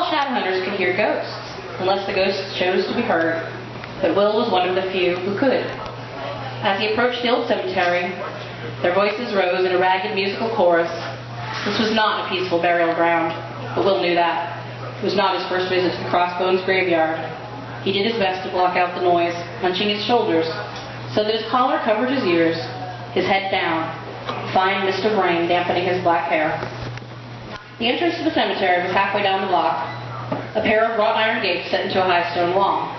shadow hunters could hear ghosts, unless the ghosts chose to be heard, but Will was one of the few who could. As he approached the old cemetery, their voices rose in a ragged musical chorus. This was not a peaceful burial ground, but Will knew that. It was not his first visit to the Crossbones graveyard. He did his best to block out the noise, hunching his shoulders so that his collar covered his ears, his head down, a fine mist of rain dampening his black hair. The entrance to the cemetery was halfway down the block, a pair of wrought iron gates set into a high stone wall.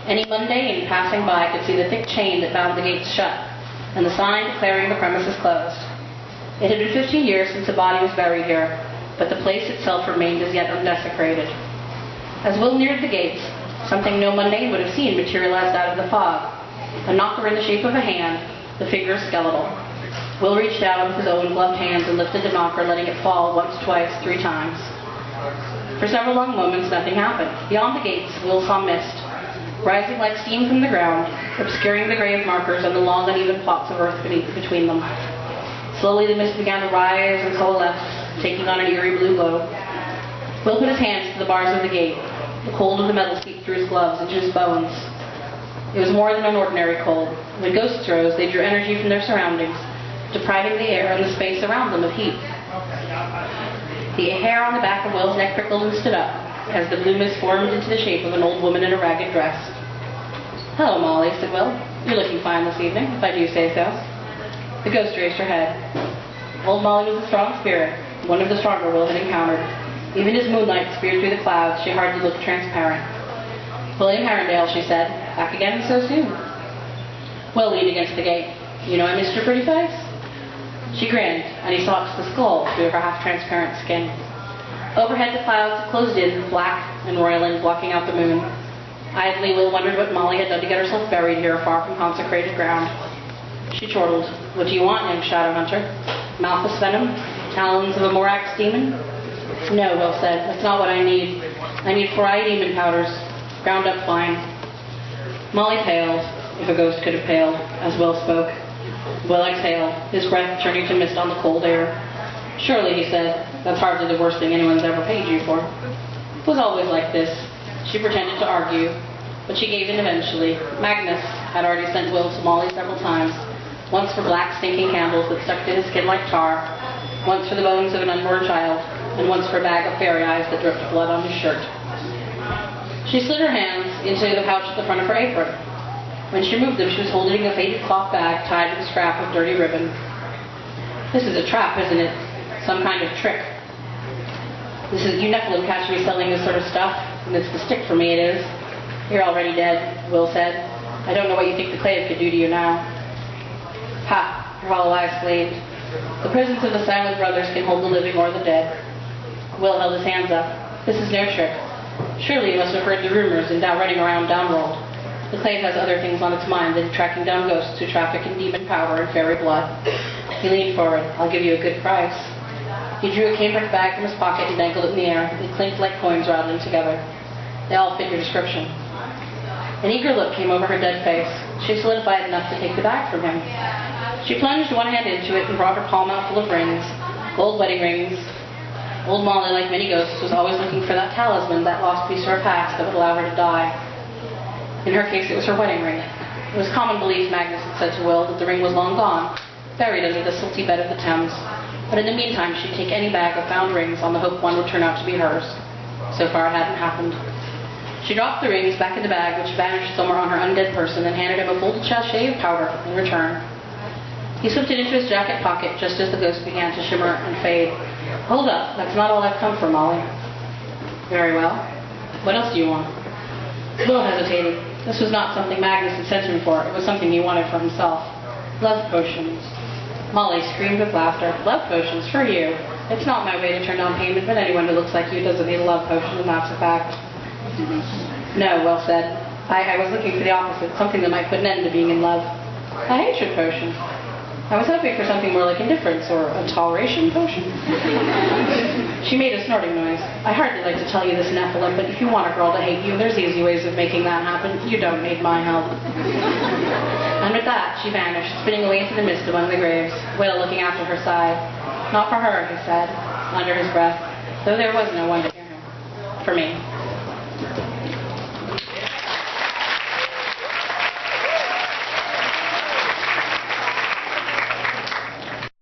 Any mundane passing by could see the thick chain that bound the gates shut, and the sign declaring the premises closed. It had been 15 years since a body was buried here, but the place itself remained as yet undesecrated. As Will neared the gates, something no mundane would have seen materialized out of the fog. A knocker in the shape of a hand, the figure skeletal. Will reached out with his own gloved hands and lifted the knocker, letting it fall once, twice, 3 times. For several long moments, nothing happened. Beyond the gates, Will saw mist, rising like steam from the ground, obscuring the grave markers and the long, uneven plots of earth between them. Slowly the mist began to rise and coalesce, taking on an eerie blue glow. Will put his hands to the bars of the gate. The cold of the metal seeped through his gloves into his bones. It was more than an ordinary cold. When ghosts rose, they drew energy from their surroundings, depriving the air and the space around them of heat. The hair on the back of Will's neck prickled and stood up, as the blue mist formed into the shape of an old woman in a ragged dress. "Hello, Molly," said Will. "You're looking fine this evening, if I do say so." The ghost raised her head. Old Molly was a strong spirit, one of the stronger Will had encountered. Even as moonlight speared through the clouds, she hardly looked transparent. "William Herondale," she said. "Back again so soon?" Will leaned against the gate. "You know I missed your pretty face?" She grinned, and he saw the skull through her half-transparent skin. Overhead the clouds closed in, black and roiling, blocking out the moon. Idly, Will wondered what Molly had done to get herself buried here, far from consecrated ground. She chortled. "What do you want, young shadow hunter? Malthus venom? Talons of a Morax demon?" "No," Will said. "That's not what I need. I need 4 demon powders, ground up fine." Molly paled, if a ghost could have paled, as Will spoke. Will exhaled, his breath turning to mist on the cold air. "Surely," he said, "that's hardly the worst thing anyone's ever paid you for." It was always like this. She pretended to argue, but she gave in eventually. Magnus had already sent Will to Molly several times, once for black stinking candles that stuck to his skin like tar, once for the bones of an unborn child, and once for a bag of fairy eyes that dripped blood on his shirt. She slid her hands into the pouch at the front of her apron. When she removed them, she was holding a faded cloth bag tied with a scrap of dirty ribbon. "This is a trap, isn't it? Some kind of trick." "You Nephilim catch me selling this sort of stuff, and it's the stick for me, it is." "You're already dead," Will said. "I don't know what you think the clave could do to you now." "Ha!" Her hollow eyes flamed. "The presence of the silent brothers can hold the living or the dead." Will held his hands up. "This is no trick. Surely you must have heard the rumors and now running around downworld. The clave has other things on its mind than tracking down ghosts who traffic in demon powder and fairy blood." He leaned forward. "I'll give you a good price." He drew a cambric bag from his pocket and dangled it in the air. It clinked like coins rattling together. "They all fit your description." An eager look came over her dead face. She solidified enough to take the bag from him. She plunged one hand into it and brought her palm out full of rings, gold wedding rings. Old Molly, like many ghosts, was always looking for that talisman, that lost piece of her past that would allow her to die. In her case, it was her wedding ring. It was common belief, Magnus had said to Will, that the ring was long gone, buried under the silty bed of the Thames. But in the meantime, she'd take any bag of found rings on the hope one would turn out to be hers. So far, it hadn't happened. She dropped the rings back in the bag, which vanished somewhere on her undead person, and handed him a folded sachet of powder in return. He slipped it into his jacket pocket just as the ghost began to shimmer and fade. "Hold up, that's not all I've come for, Molly." "Very well. What else do you want?" Will hesitated. This was not something Magnus had sent him for. It was something he wanted for himself. "Love potions." Molly screamed with laughter. "Love potions? For you. It's not my way to turn down payment, but anyone who looks like you doesn't need a love potion, and that's a fact." "No," Will said. I was looking for the opposite, something that might put an end to being in love." "A hatred potion." "I was hoping for something more like indifference, or a toleration potion." She made a snorting noise. "I hardly like to tell you this, Nephilim, but if you want a girl to hate you, there's easy ways of making that happen. You don't need my help." And with that, she vanished, spinning away into the mist among the graves. Will, looking after her, sighed. "Not for her," he said, under his breath, though there was no one to hear him. for me.